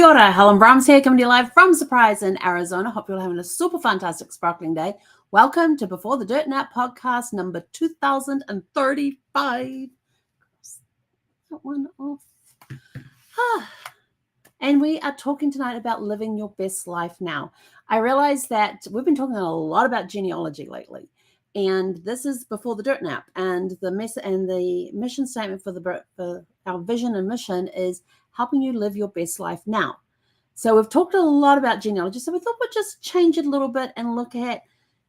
Kia ora, Helen Brahms here, coming to you live from Surprise in Arizona. Hope you're having a super fantastic, sparkling day. Welcome to Before the Dirt Nap podcast number 2035. That one off. And we are talking tonight about living your best life now. I realize that we've been talking a lot about genealogy lately, and this is Before the Dirt Nap. And the mission statement for our vision and mission is helping you live your best life now. So we've talked a lot about genealogy, so we thought we'd just change it a little bit and look at,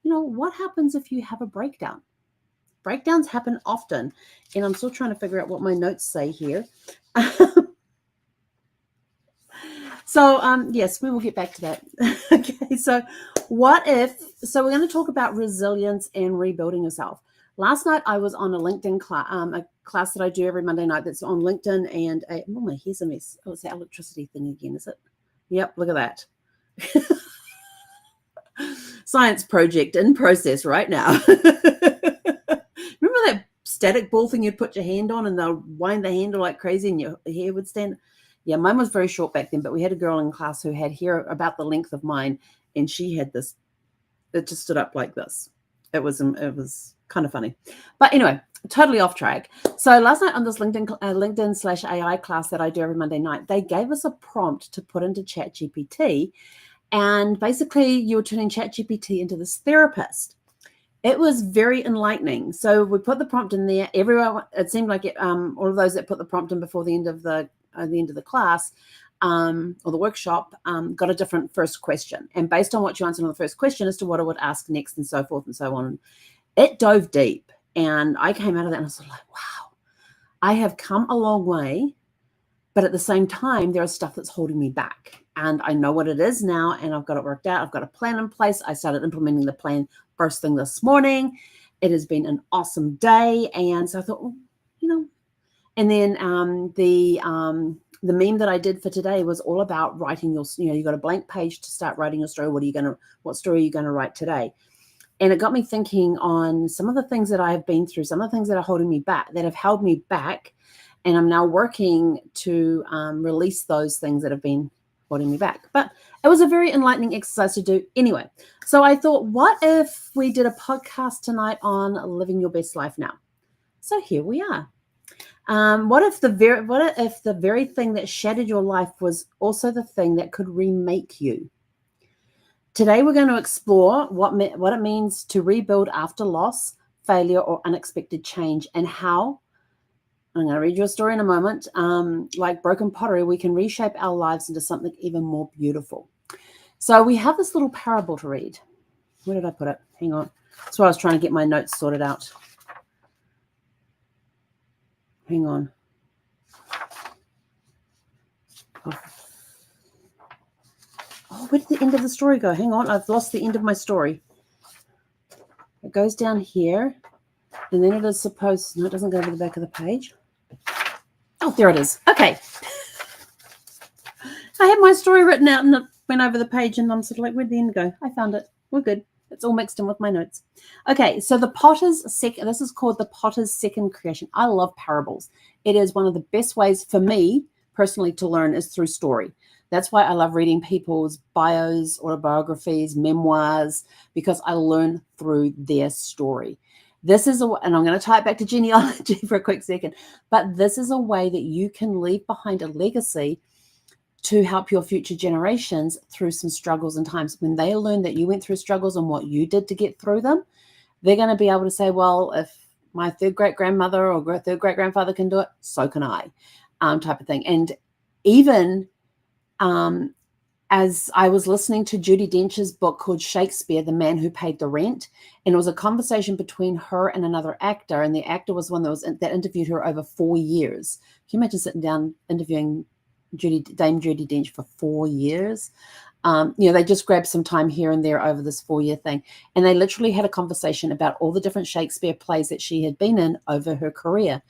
what happens if you have a breakdown? Breakdowns happen often, and I'm still trying to figure out what my notes say here. So, yes, we will get back to that. Okay, so we're going to talk about resilience and rebuilding yourself. Last night, I was on a LinkedIn class, a class that I do every Monday night that's on LinkedIn, and my hair's a mess. Oh, it's the electricity thing again, is it? Yep, look at that. Science project in process right now. Remember that static ball thing you'd put your hand on and they'll wind the handle like crazy and your hair would stand? Yeah, mine was very short back then, but we had a girl in class who had hair about the length of mine, and she had this, it just stood up like this. It was kind of funny. But anyway, totally off track. So last night on this LinkedIn/AI class that I do every Monday night, they gave us a prompt to put into ChatGPT. And basically you were turning ChatGPT into this therapist. It was very enlightening. So we put the prompt in there. Everyone, it seemed like all of those that put the prompt in before the end of the class or the workshop got a different first question. And based on what you answered on the first question as to what I would ask next and so forth and so on, it dove deep. And I came out of that and I was like, wow, I have come a long way. But at the same time, there is stuff that's holding me back. And I know what it is now, and I've got it worked out. I've got a plan in place. I started implementing the plan first thing this morning. It has been an awesome day. And so I thought, and then the meme that I did for today was all about writing your, you got a blank page to start writing your story. What story are you going to write today? And it got me thinking on some of the things that I have been through, some of the things that are holding me back, that have held me back. And I'm now working to release those things that have been holding me back. But it was a very enlightening exercise to do anyway. So I thought, what if we did a podcast tonight on living your best life now? So here we are. What if the very thing that shattered your life was also the thing that could remake you? Today we're going to explore what it means to rebuild after loss, failure, or unexpected change, and how. I'm going to read you a story in a moment. Like broken pottery, we can reshape our lives into something even more beautiful. So we have this little parable to read. Where did I put it? Hang on. That's why I was trying to get my notes sorted out. Hang on. Oh, where did the end of the story go? Hang on. I've lost the end of my story. It goes down here. And then it is supposed... No, it doesn't go to the back of the page. Oh, there it is. Okay. I had my story written out and it went over the page and I'm sort of like, where'd the end go? I found it. We're good. It's all mixed in with my notes. Okay, so this is called the Potter's Second Creation. I love parables. It is one of the best ways for me personally to learn is through story. That's why I love reading people's bios, autobiographies, memoirs, because I learn through their story. And I'm going to tie it back to genealogy for a quick second, but this is a way that you can leave behind a legacy to help your future generations through some struggles and times. When they learn that you went through struggles and what you did to get through them, they're going to be able to say, well, if my third great-grandmother or third great-grandfather can do it, so can I, type of thing. And even as I was listening to Judi Dench's book called Shakespeare, The Man Who Paid the Rent, and it was a conversation between her and another actor, and the actor was one that interviewed her over 4 years. Can you imagine sitting down interviewing Dame Judi Dench for 4 years? They just grabbed some time here and there over this 4-year thing, and they literally had a conversation about all the different Shakespeare plays that she had been in over her career,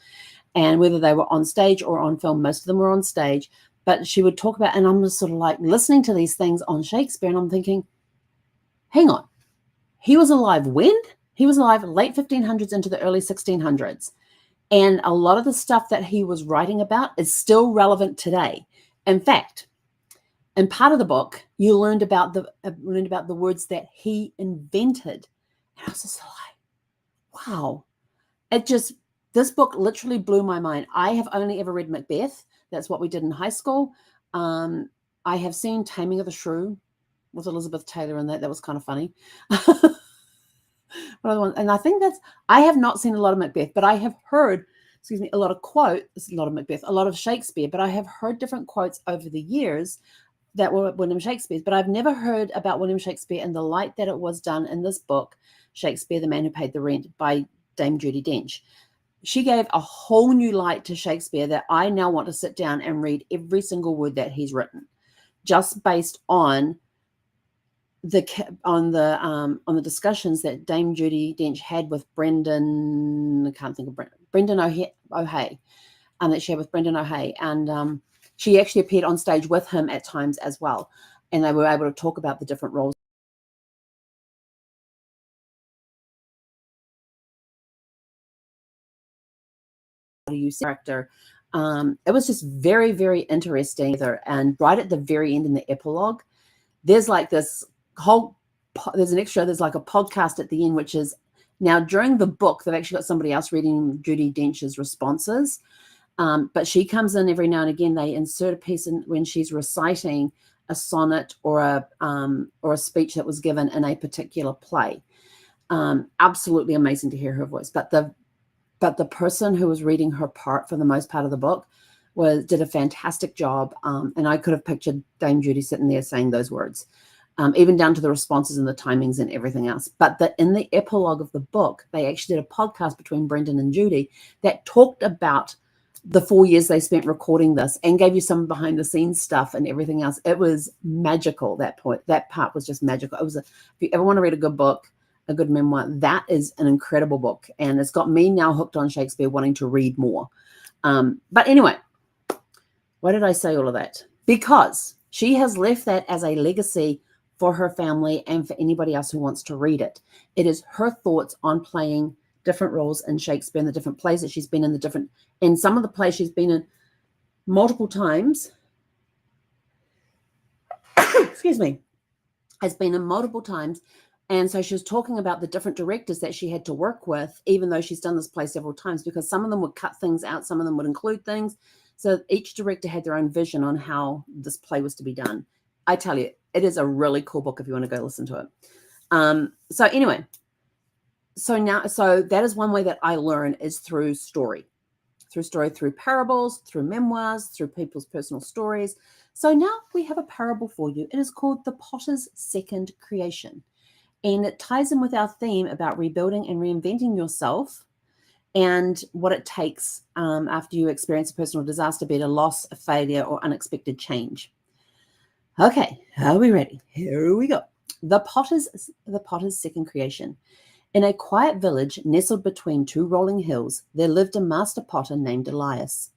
and whether they were on stage or on film. Most of them were on stage. But she would talk about, and I'm just sort of like listening to these things on Shakespeare, and I'm thinking, hang on, he was alive when? He was alive late 1500s into the early 1600s. And a lot of the stuff that he was writing about is still relevant today. In fact, And part of the book, you learned about the words that he invented. And I was just like, wow. This book literally blew my mind. I have only ever read Macbeth. That's what we did in high school. I have seen Taming of the Shrew with Elizabeth Taylor in that. That was kind of funny. And I think I have not seen a lot of Macbeth, but I have heard, a lot of Shakespeare, but I have heard different quotes over the years that were William Shakespeare's, but I've never heard about William Shakespeare in the light that it was done in this book, Shakespeare, the Man Who Paid the Rent, by Dame Judi Dench. She gave a whole new light to Shakespeare that I now want to sit down and read every single word that he's written, just based on the discussions that Dame Judi Dench had with Brendan. I can't think of Brendan O'Hay, that she had with Brendan O'Hay, and she actually appeared on stage with him at times as well, and they were able to talk about the different roles. How do you see character? It was just very, very interesting. And right at the very end in the epilogue, there's like this whole, there's an extra, there's like a podcast at the end, which is now during the book, they've actually got somebody else reading Judi Dench's responses. But she comes in every now and again. They insert a piece in when she's reciting a sonnet or a speech that was given in a particular play. Absolutely amazing to hear her voice. But the person who was reading her part for the most part of the book did a fantastic job. And I could have pictured Dame Judi sitting there saying those words, even down to the responses and the timings and everything else. But in the epilogue of the book, they actually did a podcast between Brendan and Judi that talked about the 4 years they spent recording this and gave you some behind the scenes stuff and everything else. It was magical. That part was just magical. It was if you ever want to read a good book, a good memoir, that is an incredible book. And it's got me now hooked on Shakespeare, wanting to read more. But anyway, why did I say all of that? Because she has left that as a legacy for her family and for anybody else who wants to read it. It is her thoughts on playing different roles in Shakespeare and the different plays that she's been in, some of the plays she's been in multiple times. Excuse me, has been in multiple times. And so she was talking about the different directors that she had to work with, even though she's done this play several times, because some of them would cut things out, some of them would include things. So each director had their own vision on how this play was to be done. I tell you, it is a really cool book if you want to go listen to it. So anyway, so that is one way that I learn, is through story, through parables, through memoirs, through people's personal stories. So now we have a parable for you. It is called The Potter's Second Creation. And it ties in with our theme about rebuilding and reinventing yourself and what it takes after you experience a personal disaster, be it a loss, a failure, or unexpected change. Okay, are we ready? Here we go. The Potter's Second Creation. In a quiet village nestled between two rolling hills, there lived a master potter named Elias.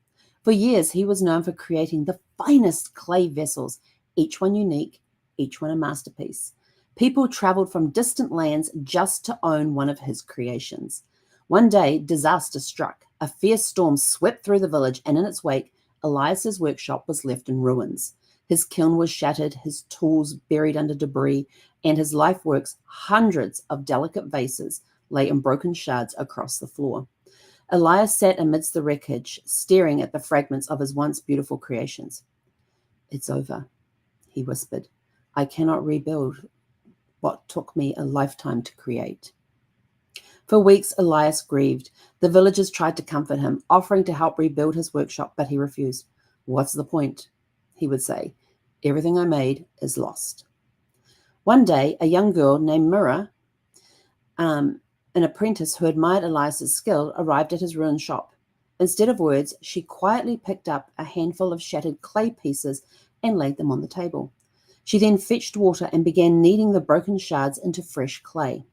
For years, he was known for creating the finest clay vessels, each one unique, each one a masterpiece. People traveled from distant lands just to own one of his creations. One day, disaster struck. A fierce storm swept through the village, and in its wake, Elias's workshop was left in ruins. His kiln was shattered, his tools buried under debris, and his life works, hundreds of delicate vases, lay in broken shards across the floor. Elias sat amidst the wreckage, staring at the fragments of his once beautiful creations. "It's over," he whispered. "I cannot rebuild what took me a lifetime to create." For weeks, Elias grieved. The villagers tried to comfort him, offering to help rebuild his workshop, but he refused. "What's the point?" he would say. "Everything I made is lost." One day, a young girl named Mira, an apprentice who admired Elias's skill, arrived at his ruined shop. Instead of words, she quietly picked up a handful of shattered clay pieces and laid them on the table. She then fetched water and began kneading the broken shards into fresh clay.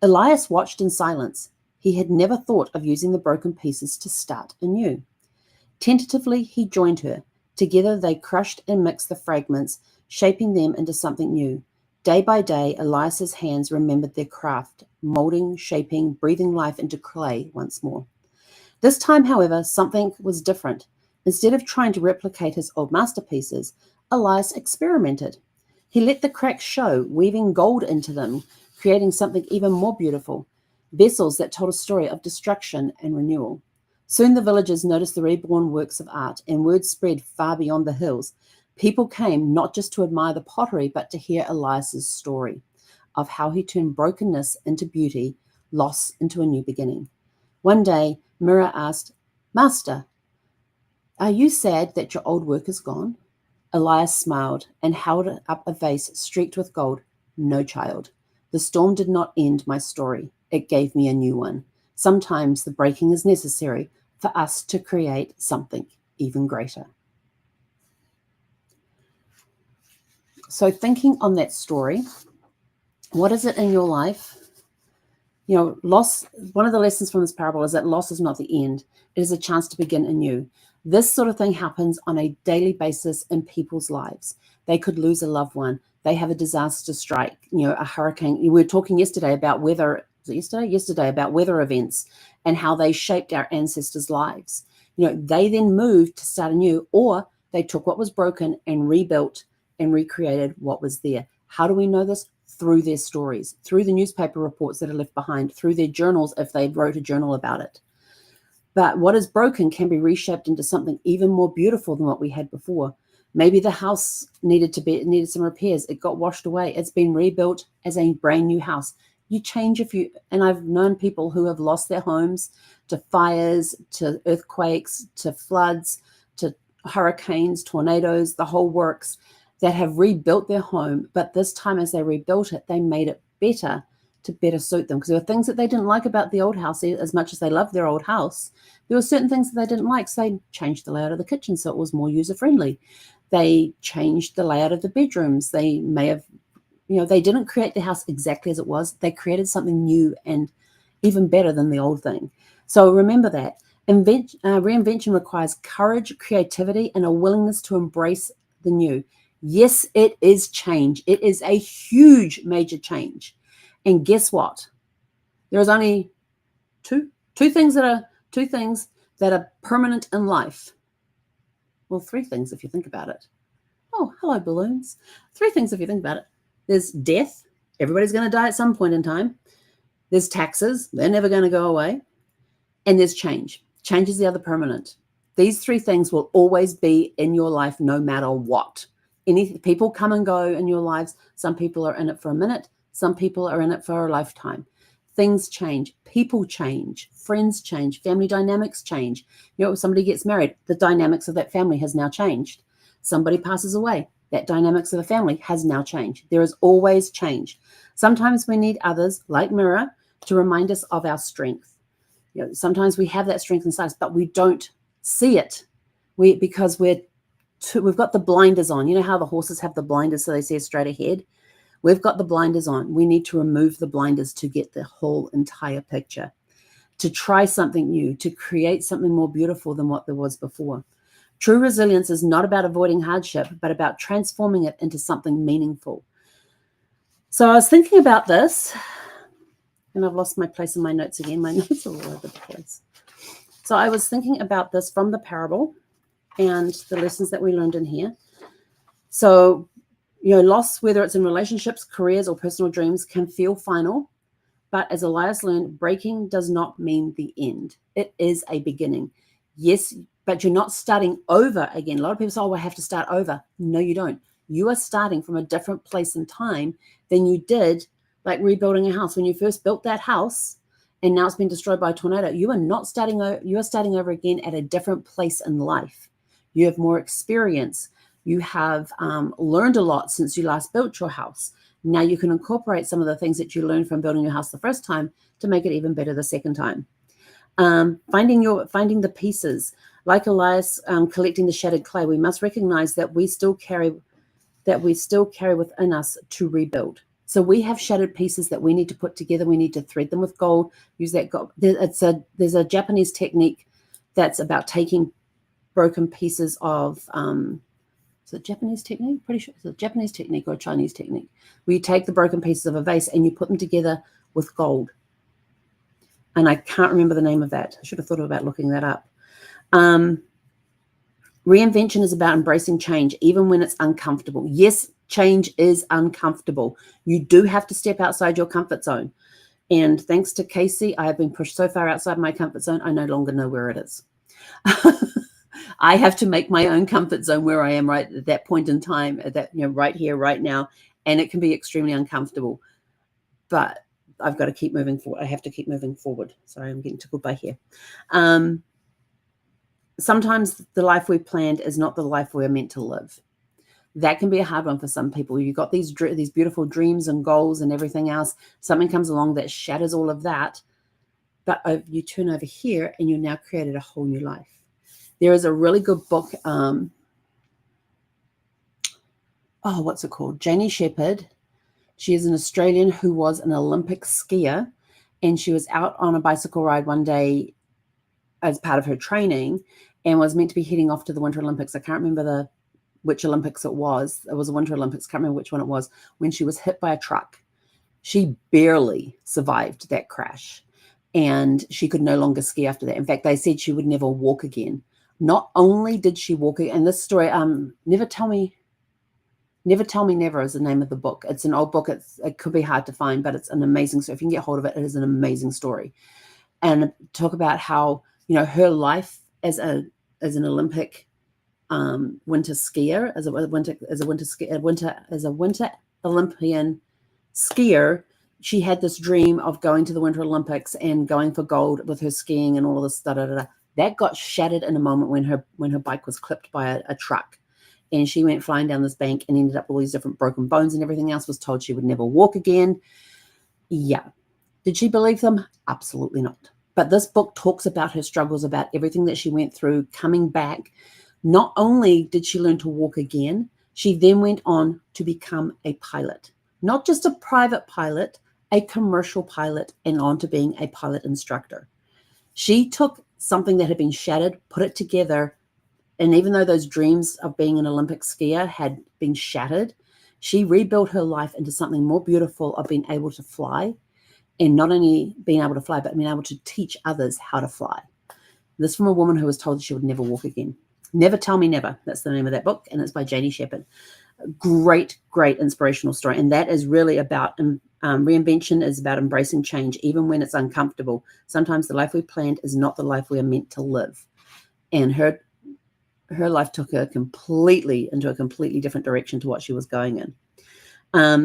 Elias watched in silence. He had never thought of using the broken pieces to start anew. Tentatively, he joined her. Together, they crushed and mixed the fragments, shaping them into something new. Day by day, Elias's hands remembered their craft, molding, shaping, breathing life into clay once more. This time, however, something was different. Instead of trying to replicate his old masterpieces, Elias experimented. He let the cracks show, weaving gold into them, creating something even more beautiful, vessels that told a story of destruction and renewal. Soon the villagers noticed the reborn works of art, and word spread far beyond the hills. People came not just to admire the pottery, but to hear Elias's story of how he turned brokenness into beauty, loss into a new beginning. One day, Mira asked, "Master, are you sad that your old work is gone?" Elias smiled and held up a vase streaked with gold. "No, child. The storm did not end my story. It gave me a new one. Sometimes the breaking is necessary for us to create something even greater." So thinking on that story, what is it in your life? Loss, one of the lessons from this parable is that loss is not the end. It is a chance to begin anew. This sort of thing happens on a daily basis in people's lives. They could lose a loved one. They have a disaster strike, a hurricane. We were talking yesterday about weather. Was it yesterday? Yesterday about weather events and how they shaped our ancestors' lives. They then moved to start anew, or they took what was broken and rebuilt and recreated what was there. How do we know this? Through their stories, through the newspaper reports that are left behind, through their journals if they wrote a journal about it. But what is broken can be reshaped into something even more beautiful than what we had before. Maybe the house needed some repairs. It got washed away. It's been rebuilt as a brand new house. You change and I've known people who have lost their homes to fires, to earthquakes, to floods, to hurricanes, tornadoes, the whole works, that have rebuilt their home. But this time as they rebuilt it, they made it better to better suit them, because there were things that they didn't like about the old house. As much as they loved their old house, there were certain things that they didn't like. So they changed the layout of the kitchen so it was more user-friendly. They changed the layout of the bedrooms. They may have, they didn't create the house exactly as it was. They created something new and even better than the old thing. So remember that. Reinvention requires courage, creativity, and a willingness to embrace the new. Yes, it is change. It is a huge, major change. And guess what? There is only two things that are permanent in life. Well, three things if you think about it. Oh, hello, balloons. Three things if you think about it. There's death. Everybody's going to die at some point in time. There's taxes. They're never going to go away. And there's change. Change is the other permanent. These three things will always be in your life no matter what. People come and go in your lives. Some people are in it for a minute. Some people are in it for a lifetime. Things change. People change. Friends change. Family dynamics change. If somebody gets married, the dynamics of that family has now changed. Somebody passes away. That dynamics of the family has now changed. There is always change. Sometimes we need others, like Mira, to remind us of our strength. Sometimes we have that strength inside us, but we don't see it because we've got the blinders on. You know how the horses have the blinders so they see straight ahead? We've got the blinders on. We need to remove the blinders to get the whole entire picture, to try something new, to create something more beautiful than what there was before. True resilience is not about avoiding hardship, but about transforming it into something meaningful. So I was thinking about this, and I've lost my place in my notes again. My notes are all over the place. So I was thinking about this from the parable and the lessons that we learned in here. So, loss, whether it's in relationships, careers, or personal dreams, can feel final. But as Elias learned, breaking does not mean the end. It is a beginning. Yes, but you're not starting over again. A lot of people say, I have to start over. No, you don't. You are starting from a different place in time than you did, like rebuilding a house. When you first built that house and now it's been destroyed by a tornado, you are not starting over. You are starting over again at a different place in life. You have more experience. You have learned a lot since you last built your house. Now you can incorporate some of the things that you learned from building your house the first time to make it even better the second time. Finding the pieces, like Elias collecting the shattered clay, we must recognize that we still carry within us to rebuild. So we have shattered pieces that we need to put together. We need to thread them with gold. Use that gold. There's a Japanese technique that's about taking broken pieces of. Is it a Japanese technique? Pretty sure it's a Japanese technique or a Chinese technique, where you take the broken pieces of a vase and you put them together with gold. And I can't remember the name of that. I should have thought about looking that up. Reinvention is about embracing change, even when it's uncomfortable. Yes, change is uncomfortable. You do have to step outside your comfort zone. And thanks to Casey, I have been pushed so far outside my comfort zone, I no longer know where it is. I have to make my own comfort zone where I am right at that point in time, at that, right here, right now. And it can be extremely uncomfortable. But I've got to keep moving forward. I have to keep moving forward. Sorry, I'm getting tickled by here. Sometimes the life we planned is not the life we're meant to live. That can be a hard one for some people. You've got these beautiful dreams and goals and everything else. Something comes along that shatters all of that. But you turn over here and you've now created a whole new life. There is a really good book. What's it called? Janie Shepherd. She is an Australian who was an Olympic skier, and she was out on a bicycle ride one day as part of her training and was meant to be heading off to the Winter Olympics. I can't remember which Olympics it was. It was a Winter Olympics. Can't remember which one it was, when she was hit by a truck. She barely survived that crash, and she could no longer ski after that. In fact, they said she would never walk again. Not only did she walk again, and this story, Never Tell Me Never is the name of the book. It's an old book. It could be hard to find, but it's an amazing story. If you can get hold of it, it is an amazing story. And talk about how, her life as an Olympic winter skier, as a winter Olympian skier, she had this dream of going to the Winter Olympics and going for gold with her skiing and all of this. That got shattered in a moment when her bike was clipped by a truck. And she went flying down this bank and ended up with all these different broken bones and everything else, was told she would never walk again. Yeah. Did she believe them? Absolutely not. But this book talks about her struggles, about everything that she went through, coming back. Not only did she learn to walk again, she then went on to become a pilot. Not just a private pilot, a commercial pilot, and on to being a pilot instructor. She took something that had been shattered, put it together, and even though those dreams of being an Olympic skier had been shattered, she rebuilt her life into something more beautiful of being able to fly, and not only being able to fly, but being able to teach others how to fly. This from a woman who was told she would never walk again. Never Tell Me Never. That's the name of that book, and it's by Janie Shepherd. Great, great inspirational story. And that is really about reinvention is about embracing change, even when it's uncomfortable. Sometimes the life we planned is not the life we are meant to live. And her life took her into a completely different direction to what she was going in.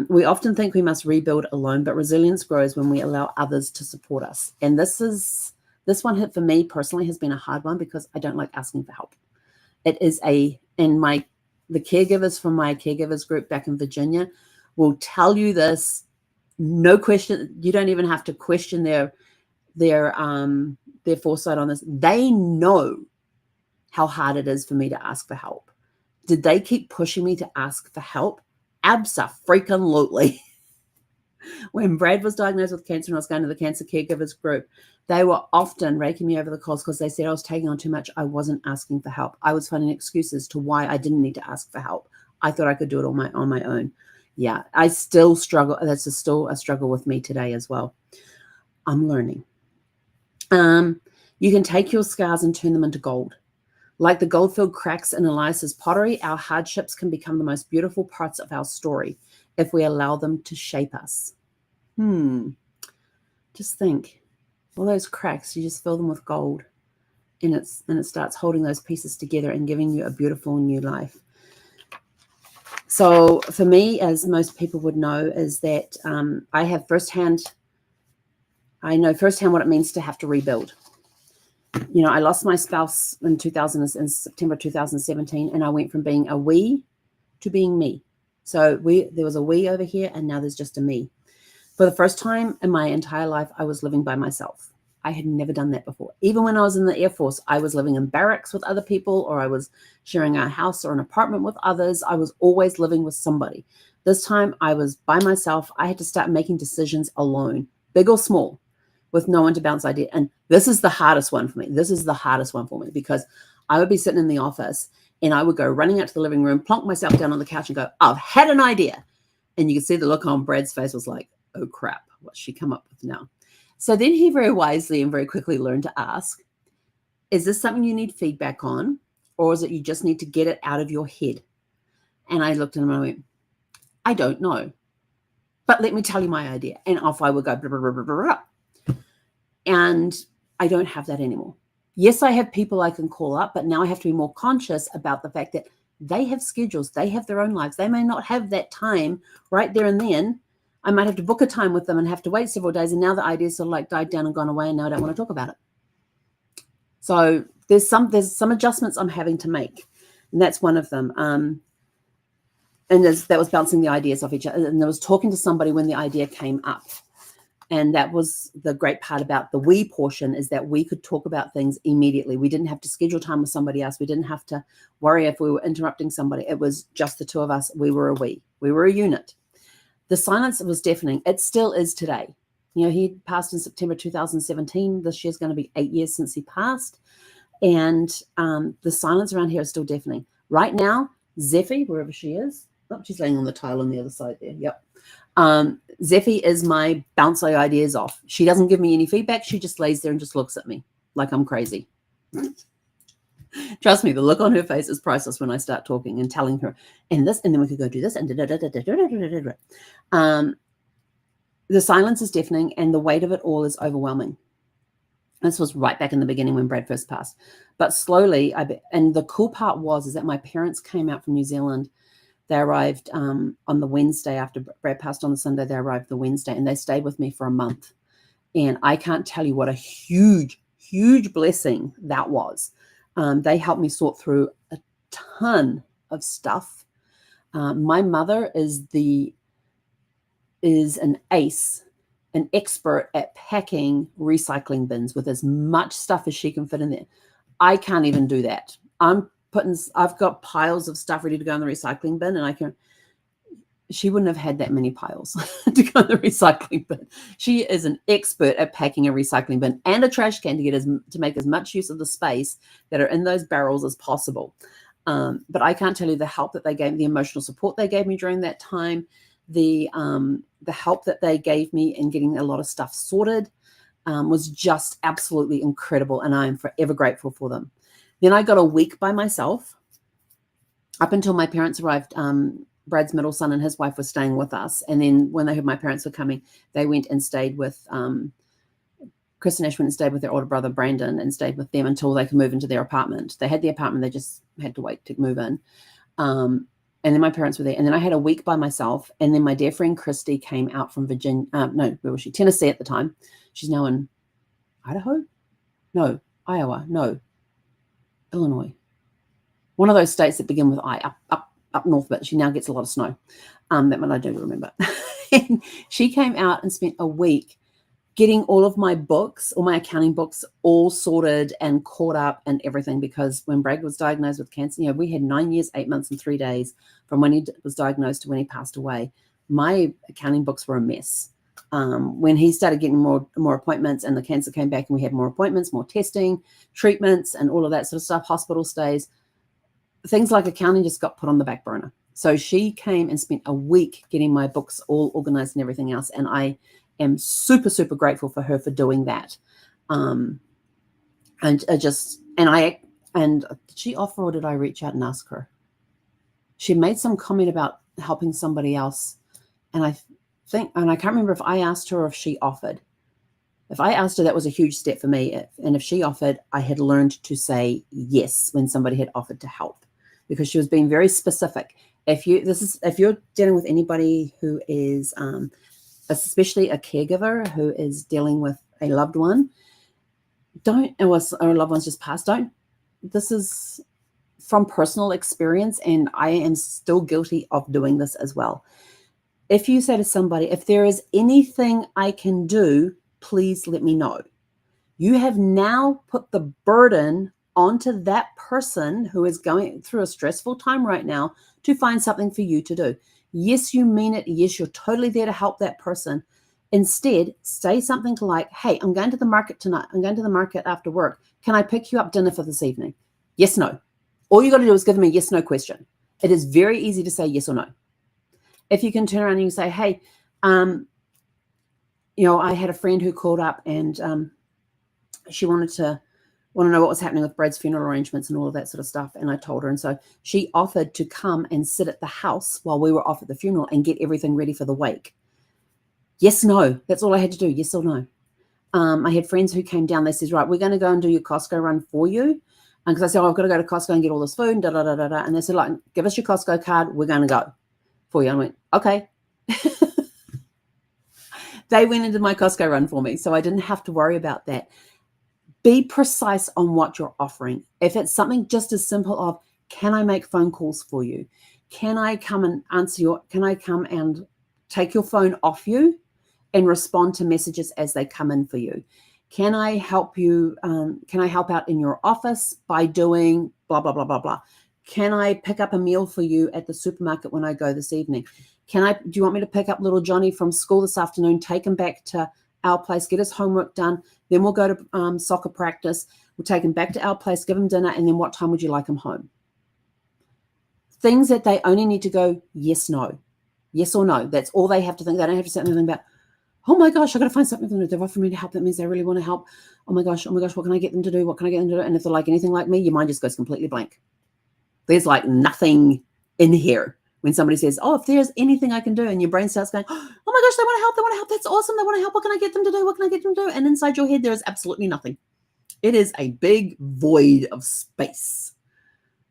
We often think we must rebuild alone, but resilience grows when we allow others to support us. And this one hit for me personally has been a hard one because I don't like asking for help. It is the caregivers from my caregivers group back in Virginia will tell you this, no question. You don't even have to question their foresight on this. They know how hard it is for me to ask for help. Did they keep pushing me to ask for help? Abso-freaking-lutely. When Brad was diagnosed with cancer and I was going to the cancer caregivers group, they were often raking me over the coals because they said I was taking on too much. I wasn't asking for help. I was finding excuses to why I didn't need to ask for help. I thought I could do it on my own. Yeah, I still struggle. That's still a struggle with me today as well. I'm learning. You can take your scars and turn them into gold. Like the gold-filled cracks in Elias's pottery, our hardships can become the most beautiful parts of our story if we allow them to shape us. Just think, all those cracks, you just fill them with gold, and it starts holding those pieces together and giving you a beautiful new life. So for me, as most people would know, is that I know firsthand what it means to have to rebuild. I lost my spouse in September 2017, and I went from being a we to being me. So there was a we over here, and now there's just a me. For the first time in my entire life, I was living by myself. I had never done that before. Even when I was in the Air Force, I was living in barracks with other people, or I was sharing a house or an apartment with others. I was always living with somebody. This time I was by myself. I had to start making decisions alone, big or small, with no one to bounce ideas. And this is the hardest one for me. Because I would be sitting in the office and I would go running out to the living room, plonk myself down on the couch and go, I've had an idea. And you could see the look on Brad's face was like, oh crap, what's she come up with now? So then he very wisely and very quickly learned to ask, is this something you need feedback on? or is it you just need to get it out of your head? And I looked at him and I went, I don't know. But let me tell you my idea. And off I would go. Blah, blah, blah, blah, blah. And I don't have that anymore. Yes, I have people I can call up, but now I have to be more conscious about the fact that they have schedules. They have their own lives. They may not have that time right there and then. I might have to book a time with them and have to wait several days. And now the idea's sort of like died down and gone away. And now I don't want to talk about it. So there's some adjustments I'm having to make. And that's one of them. And that was bouncing the ideas off each other. And I was talking to somebody when the idea came up. And that was the great part about the we portion, is that we could talk about things immediately. We didn't have to schedule time with somebody else. We didn't have to worry if we were interrupting somebody. It was just the two of us. We were a we. We were a unit. The silence was deafening. It still is today. You know, he passed in September 2017. This year's going to be 8 years since he passed. And the silence around here is still deafening. Right now, Zeffie, wherever she is, oh, she's laying on the tile on the other side there. Yep. Zeffie is my bounce ideas off. She doesn't give me any feedback. She just lays there and just looks at me like I'm crazy. Trust me, the look on her face is priceless when I start talking and telling her, and this, and then we could go do this, and the silence is deafening, and the weight of it all is overwhelming. This was right back in the beginning when Brad first passed. But slowly, and the cool part is that my parents came out from New Zealand. They arrived on the Wednesday after Brad passed on the Sunday. They arrived the Wednesday, and they stayed with me for a month. And I can't tell you what a huge, huge blessing that was. They helped me sort through a ton of stuff. My mother is an ace, an expert at packing recycling bins with as much stuff as she can fit in there. I can't even do that. I've got piles of stuff ready to go in the recycling bin, and she wouldn't have had that many piles to go in the recycling bin. She is an expert at packing a recycling bin and a trash can to make as much use of the space that are in those barrels as possible. But I can't tell you the help that they gave me, the emotional support they gave me during that time, the help that they gave me in getting a lot of stuff sorted was just absolutely incredible, and I am forever grateful for them. Then I got a week by myself up until my parents arrived. Brad's middle son and his wife were staying with us. And then when they heard my parents were coming, they went and stayed with Chris and Ash went and stayed with their older brother, Brandon, and stayed with them until they could move into their apartment. They had the apartment. They just had to wait to move in. And then my parents were there. And then I had a week by myself. And then my dear friend Christy came out from Virginia. No, where was she? Tennessee at the time. She's now in Idaho? No, Iowa. No, Illinois. One of those states that begin with I, up north, but she now gets a lot of snow. That one I do remember. And she came out and spent a week getting all of my books, all my accounting books, all sorted and caught up and everything, because when Brad was diagnosed with cancer, we had 9 years, 8 months, and 3 days from when he was diagnosed to when he passed away. My accounting books were a mess. When he started getting more appointments and the cancer came back and we had more appointments, more testing, treatments, and all of that sort of stuff, hospital stays, things like accounting just got put on the back burner. So she came and spent a week getting my books all organized and everything else. And I am super, super grateful for her for doing that. And did she offer, or did I reach out and ask her? She made some comment about helping somebody else. And I can't remember if I asked her or if she offered. If I asked her, that was a huge step for me. And if she offered, I had learned to say yes when somebody had offered to help, because she was being very specific. If you're dealing with anybody who is, especially a caregiver who is dealing with a loved one, or a loved one's just passed, this is from personal experience, and I am still guilty of doing this as well. If you say to somebody, if there is anything I can do, please let me know. You have now put the burden onto that person who is going through a stressful time right now to find something for you to do. Yes, you mean it. Yes, you're totally there to help that person. Instead, say something like, hey, I'm going to the market tonight. I'm going to the market after work. Can I pick you up dinner for this evening? Yes, no. All you got to do is give them a yes, no question. It is very easy to say yes or no. If you can turn around and you say, hey, I had a friend who called up and she wanted to, want to know what was happening with Brad's funeral arrangements and all of that sort of stuff. And I told her. And so she offered to come and sit at the house while we were off at the funeral and get everything ready for the wake. Yes, no. That's all I had to do. Yes or no. I had friends who came down. They said, right, we're going to go and do your Costco run for you. And because I said, I've got to go to Costco and get all this food and da-da-da-da-da. And they said, like, give us your Costco card. We're going to go for you. I went, okay. They went into my Costco run for me. So I didn't have to worry about that. Be precise on what you're offering. If it's something just as simple of, can I make phone calls for you? Can I come and can I come and take your phone off you and respond to messages as they come in for you? Can I help you? Can I help out in your office by doing blah, blah, blah, blah, blah? Can I pick up a meal for you at the supermarket when I go this evening? Do you want me to pick up little Johnny from school this afternoon, take him back to our place, get his homework done, then we'll go to soccer practice, we'll take him back to our place, give him dinner, and then what time would you like him home? Things that they only need to go yes, no. Yes or no. That's all they have to think. They don't have to say anything about, oh my gosh, I've got to find something for them to do. For me to help, that means they really want to help. Oh my gosh, what can I get them to do? What can I get them to do? And if they're like anything like me, your mind just goes completely blank. There's like nothing in here. When somebody says, oh, if there's anything I can do, and your brain starts going, oh my gosh, they want to help. That's awesome. They want to help. What can I get them to do? What can I get them to do? And inside your head, there is absolutely nothing. It is a big void of space.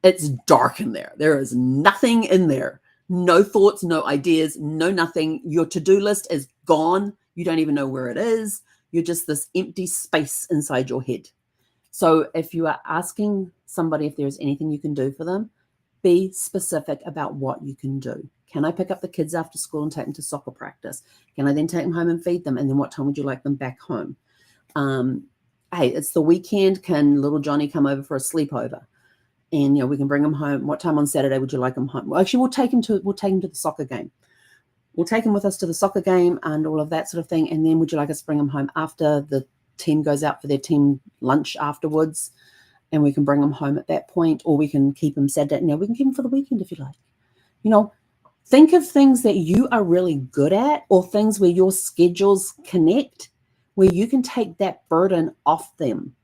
It's dark in there. There is nothing in there. No thoughts, no ideas, no nothing. Your to-do list is gone. You don't even know where it is. You're just this empty space inside your head. So if you are asking somebody if there's anything you can do for them, be specific about what you can do. Can I pick up the kids after school and take them to soccer practice? Can I then take them home and feed them? And then what time would you like them back home? Hey, it's the weekend. Can little Johnny come over for a sleepover? And we can bring him home. What time on Saturday would you like him home? Well, actually, we'll take him to the soccer game. We'll take him with us to the soccer game and all of that sort of thing. And then would you like us to bring him home after the team goes out for their team lunch afterwards? And we can bring them home at that point, or we can keep them Saturday. We can keep them for the weekend if you like. Think of things that you are really good at, or things where your schedules connect, where you can take that burden off them.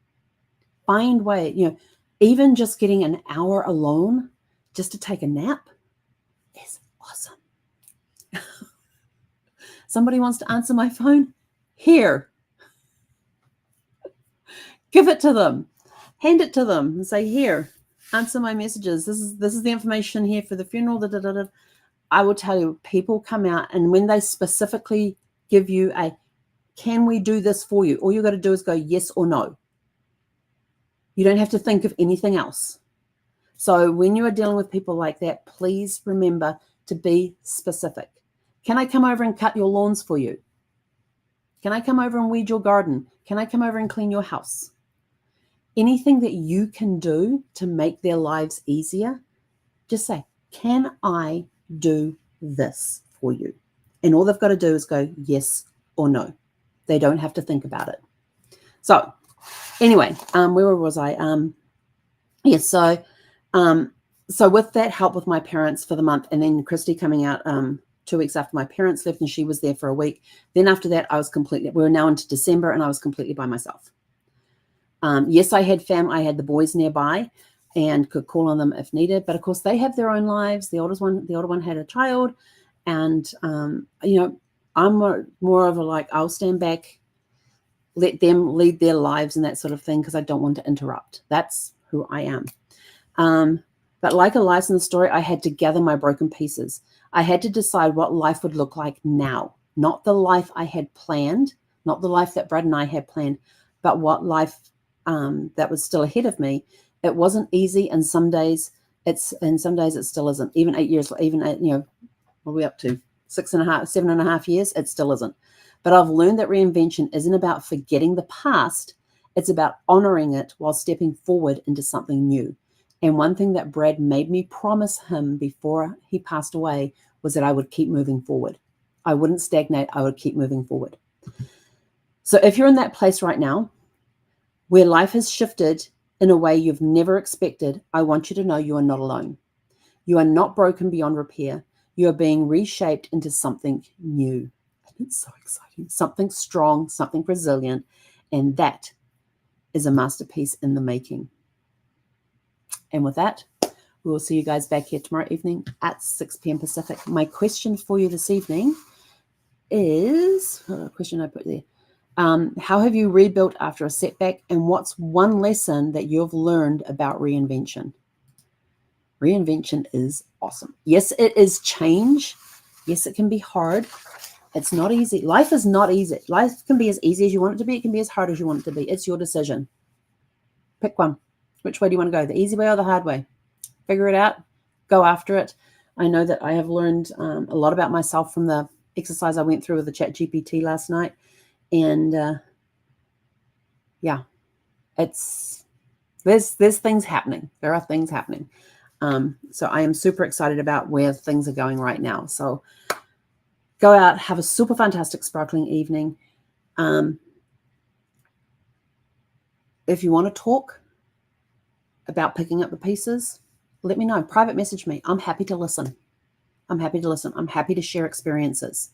Find way, even just getting an hour alone just to take a nap is awesome. Somebody wants to answer my phone? Here. Give it to them. Hand it to them and say, here, answer my messages. This is the information here for the funeral. Da, da, da, da. I will tell you, people come out, and when they specifically give you can we do this for you? All you got to do is go yes or no. You don't have to think of anything else. So when you are dealing with people like that, please remember to be specific. Can I come over and cut your lawns for you? Can I come over and weed your garden? Can I come over and clean your house? Anything that you can do to make their lives easier, just say, can I do this for you? And all they've got to do is go yes or no. They don't have to think about it. So anyway, where was I? So with that help with my parents for the month, and then Christy coming out 2 weeks after my parents left, and she was there for a week. Then after that, we were now into December, and I was completely by myself. Yes, I had family. I had the boys nearby and could call on them if needed. But of course, they have their own lives. The older one had a child, and I'm more of a I'll stand back, let them lead their lives and that sort of thing, because I don't want to interrupt. That's who I am. But like a license story, I had to gather my broken pieces. I had to decide what life would look like now, not the life I had planned, not the life that Brad and I had planned, but what life that was still ahead of me. It wasn't easy, and some days it still isn't. Even 8 years, what are we up to? 7.5 years, it still isn't. But I've learned that reinvention isn't about forgetting the past. It's about honoring it while stepping forward into something new. And one thing that Brad made me promise him before he passed away was that I would keep moving forward. I wouldn't stagnate. I would keep moving forward. So if you're in that place right now where life has shifted in a way you've never expected, I want you to know you are not alone. You are not broken beyond repair. You are being reshaped into something new. It's so exciting. Something strong, something resilient. And that is a masterpiece in the making. And with that, we will see you guys back here tomorrow evening at 6 p.m. Pacific. My question for you this evening is, question I put there. How have you rebuilt after a setback, and what's one lesson that you've learned about reinvention? Reinvention is awesome. Yes, it is change. Yes, it can be hard. It's not easy. Life is not easy. Life can be as easy as you want it to be. It can be as hard as you want it to be. It's your decision. Pick one. Which way do you want to go? The easy way or the hard way? Figure it out. Go after it. I know that I have learned a lot about myself from the exercise I went through with the ChatGPT last night. And yeah, there's things happening. There are things happening. So I am super excited about where things are going right now. So go out, have a super fantastic, sparkling evening. If you want to talk about picking up the pieces, let me know. Private message me. I'm happy to listen. I'm happy to listen. I'm happy to share experiences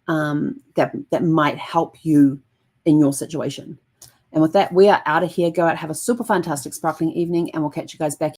that might help you in your situation. And with that, we are out of here. Go out, have a super fantastic, sparkling evening, and we'll catch you guys back